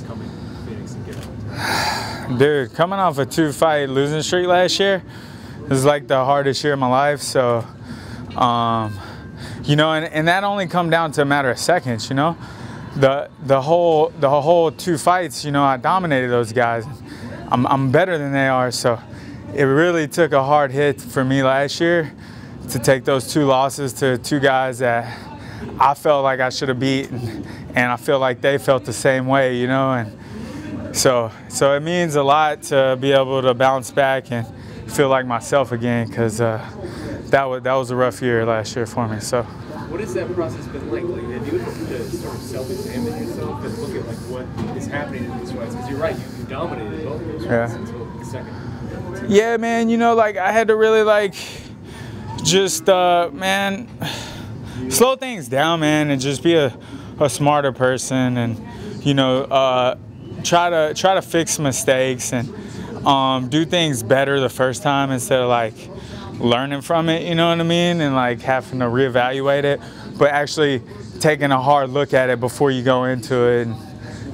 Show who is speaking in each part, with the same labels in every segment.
Speaker 1: coming to Phoenix and getting
Speaker 2: Dude, coming off a 2-fight losing streak last year, this is like the hardest year of my life. So, you know, and that only come down to a matter of seconds. You know, the whole 2 fights, you know, I dominated those guys. I'm better than they are. So, it really took a hard hit for me last year to take those 2 losses to 2 guys that I felt like I should have beaten, and I feel like they felt the same way, you know. And so it means a lot to be able to bounce back and feel like myself again, because that was a rough year last year for me. So,
Speaker 1: what has that process been like? Like, have you had to sort of self-examine yourself and look at like what is happening in these fights? Because you're right, you dominated both those fights until the second.
Speaker 2: Yeah, man. You know, like I had to really like just man, slow things down, man, and just be a smarter person, and you know, try to fix mistakes and do things better the first time instead of like learning from it, you know what I mean, and like having to reevaluate it, but actually taking a hard look at it before you go into it, and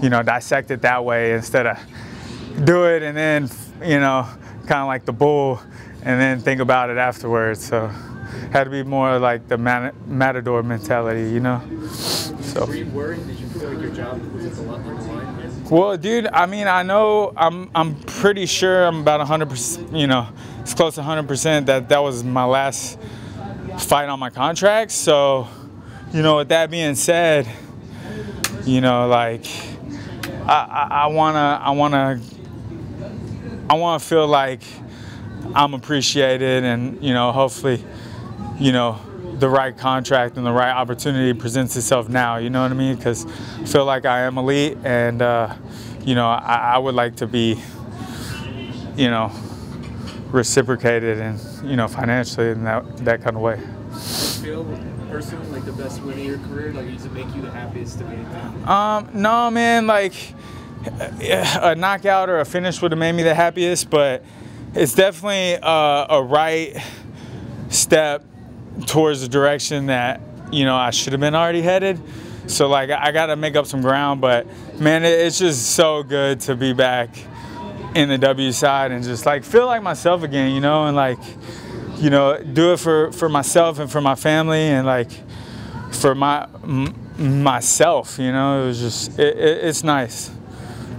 Speaker 2: you know, dissect it that way instead of do it and then, you know, kind of like the bull and then think about it afterwards. So had to be more like the matador mentality, you know. So. Were
Speaker 1: you worried? Did you feel like your job was at the line?
Speaker 2: Well, dude, I mean, I know, I'm pretty sure I'm about 100%, you know, it's close to 100% that was my last fight on my contract. So, you know, with that being said, you know, like I wanna feel like I'm appreciated, and you know, hopefully, you know, the right contract and the right opportunity presents itself now, you know what I mean? Because I feel like I am elite, and you know, I would like to be, you know, reciprocated and, you know, financially in that kind of way.
Speaker 1: Do you feel personally like the best win of your career? Like, does it make you the happiest to be done?
Speaker 2: No, man, like a knockout or a finish would have made me the happiest, but it's definitely a right step towards the direction that, you know, I should have been already headed. So like I got to make up some ground, but man, it's just so good to be back in the W side and just like feel like myself again, you know, and like, you know, do it for myself and for my family and like for myself, you know. It was just it's nice.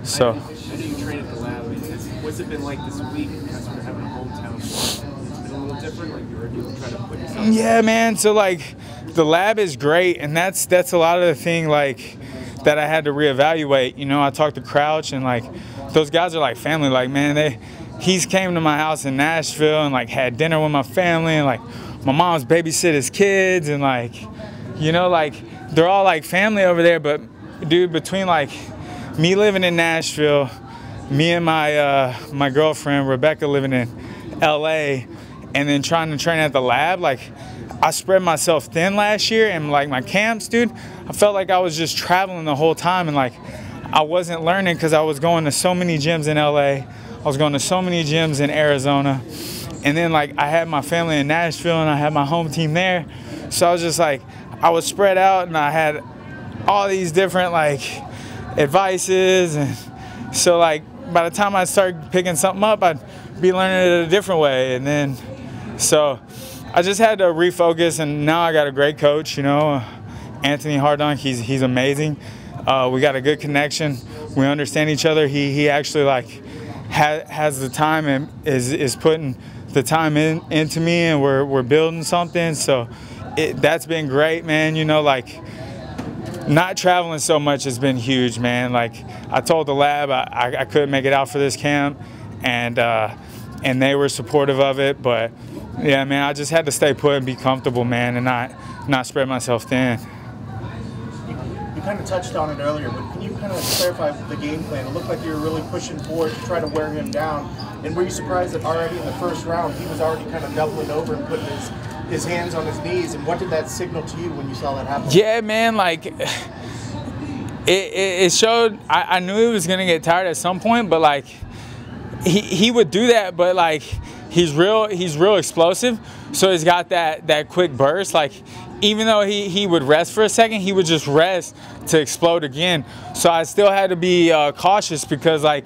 Speaker 2: So.
Speaker 1: I know you train at the lab. I mean, what's it been like this week? Sort of having a hometown. It's been a little different. Like you're trying to put yourself.
Speaker 2: Yeah, man. So like the lab is great, and that's a lot of the thing like that I had to reevaluate. You know, I talked to Crouch, and like those guys are like family. Like, man, he's came to my house in Nashville and like had dinner with my family, and like my mom's babysit his kids, and like, you know, like they're all like family over there. But dude, between like me living in Nashville, me and my girlfriend Rebecca living in LA, and then trying to train at the lab, like I spread myself thin last year, and like my camps, dude, I felt like I was just traveling the whole time, and like I wasn't learning because I was going to so many gyms in LA, I was going to so many gyms in Arizona, and then like I had my family in Nashville and I had my home team there, so I was just like, I was spread out and I had all these different like advices, and so like by the time I started picking something up, I'd be learning it a different way, and then so I just had to refocus, and now I got a great coach, you know, Anthony Hardonk. He's amazing. We got a good connection. We understand each other. He actually like has the time and is putting the time into me, and we're building something. So that's been great, man. You know, like not traveling so much has been huge, man. Like I told the lab I couldn't make it out for this camp, and they were supportive of it. But yeah, man, I just had to stay put and be comfortable, man, and not spread myself thin.
Speaker 3: You kind of touched on it earlier, but can you kind of clarify the game plan? It looked like you were really pushing forward to try to wear him down. And were you surprised that already in the first round he was already kind of doubling over and putting his hands on his knees? And what did that signal to you when you saw that happen?
Speaker 2: Yeah, man, like it showed. I knew he was gonna get tired at some point, but like he would do that, but like he's real explosive. So he's got that quick burst. Like even though he would rest for a second, he would just rest to explode again. So I still had to be cautious because like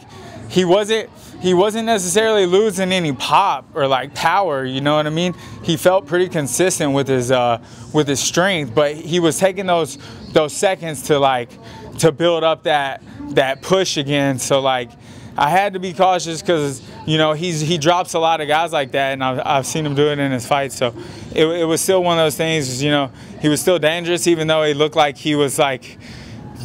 Speaker 2: he wasn't necessarily losing any pop or like power, you know what I mean? He felt pretty consistent with his strength, but he was taking those seconds to build up that push again. So like I had to be cautious because, you know, he drops a lot of guys like that, and I've seen him do it in his fights. So it was still one of those things, you know, he was still dangerous even though he looked like he was like,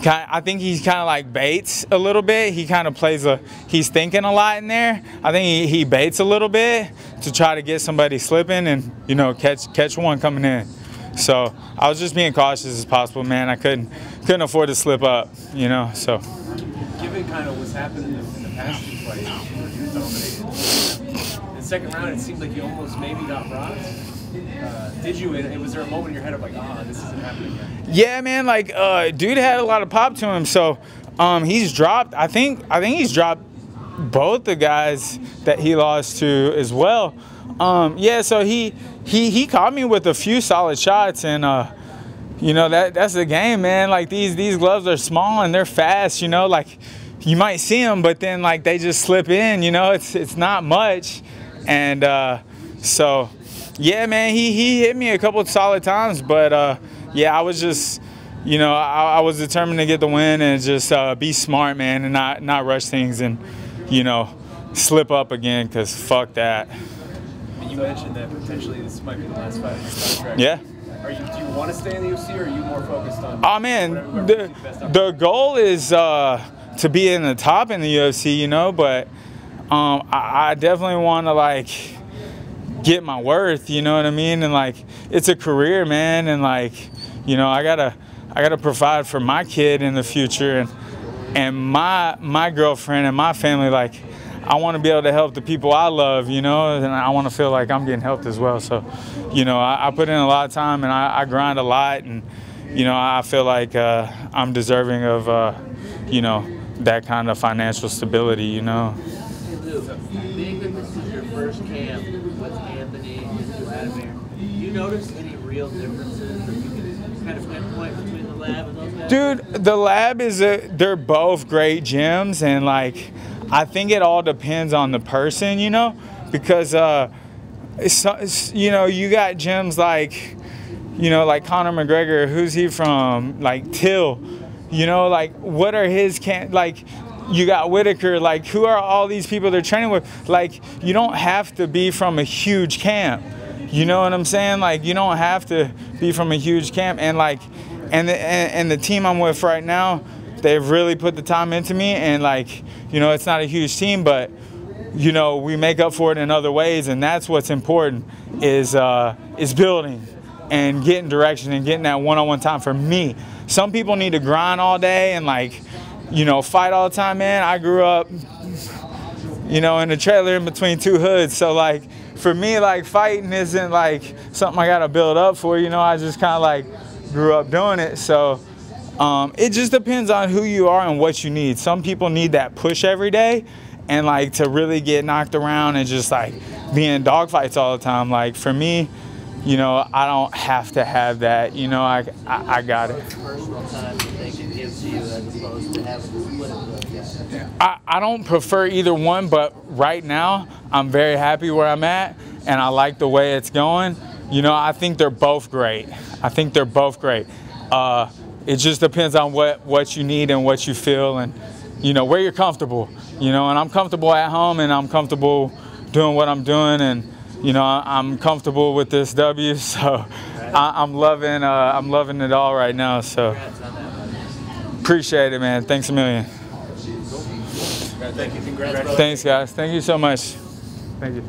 Speaker 2: I think he's kind of like baits a little bit. He kind of plays he's thinking a lot in there. I think he baits a little bit to try to get somebody slipping and, you know, catch one coming in. So I was just being cautious as possible, man. I couldn't afford to slip up, you know, so.
Speaker 1: Given kind of what's happened in the past two fights, you dominated. In the second round, it seemed like you almost maybe got rocked. Did you? And was there a moment in your head of like, this isn't happening yet?
Speaker 2: Yeah, man. Like, dude had a lot of pop to him. So, he's dropped. I think he's dropped both the guys that he lost to as well. Yeah. So he caught me with a few solid shots, and you know that's the game, man. Like these gloves are small and they're fast. You know, like you might see them, but then like they just slip in. You know, it's not much, and so. Yeah, man, he hit me a couple of solid times, but yeah, I was just, you know, I was determined to get the win and just be smart, man, and not rush things and, you know, slip up again, because fuck that.
Speaker 1: And you mentioned that potentially this might be the last fight of your contract.
Speaker 2: Yeah.
Speaker 1: Do you want to stay in the UFC, or are you more focused on?
Speaker 2: Oh man, the goal is to be in the top in the UFC, you know, but I definitely want to like get my worth, you know what I mean? And like it's a career, man, and like, you know, I gotta provide for my kid in the future and my girlfriend and my family. Like I want to be able to help the people I love, you know, and I want to feel like I'm getting helped as well. So, you know, I put in a lot of time and I grind a lot, and you know, I feel like I'm deserving of you know, that kind of financial stability, you know.
Speaker 4: Hey Lou, being that this is your first camp with Anthony and Vladimir, do you notice any real differences that you can kind of pinpoint between the lab and those guys?
Speaker 2: Dude, the lab they're both great gyms, and like I think it all depends on the person, you know, because you know, you got gyms like, you know, like Conor McGregor, who's he from? Like Till, you know, like what are his like. You got Whitaker, like who are all these people they're training with? Like you don't have to be from a huge camp, you know what I'm saying? Like you don't have to be from a huge camp, and like and the team I'm with right now, they've really put the time into me, and like, you know, it's not a huge team, but you know, we make up for it in other ways, and that's what's important is building and getting direction and getting that one-on-one time for me. Some people need to grind all day and like, you know, fight all the time, man. I grew up, you know, in a trailer in between two hoods. So like for me, like fighting isn't like something I gotta build up for, you know. I just kind of like grew up doing it. So it just depends on who you are and what you need. Some people need that push every day and like to really get knocked around and just like be in dogfights all the time. Like for me, you know, I don't have to have that, you know. I got it.
Speaker 4: Personal time you think it gives you as opposed to having to split it with those guys?
Speaker 2: I don't prefer either one, but right now I'm very happy where I'm at, and I like the way it's going. You know, I think they're both great. I think they're both great. It just depends on what you need and what you feel, and you know, where you're comfortable. You know, and I'm comfortable at home, and I'm comfortable doing what I'm doing, and you know, I'm comfortable with this W, so I'm loving it all right now. So appreciate it, man. Thanks a million.
Speaker 1: Thank you. Congrats, brother.
Speaker 2: Thanks, guys. Thank you so much. Thank you.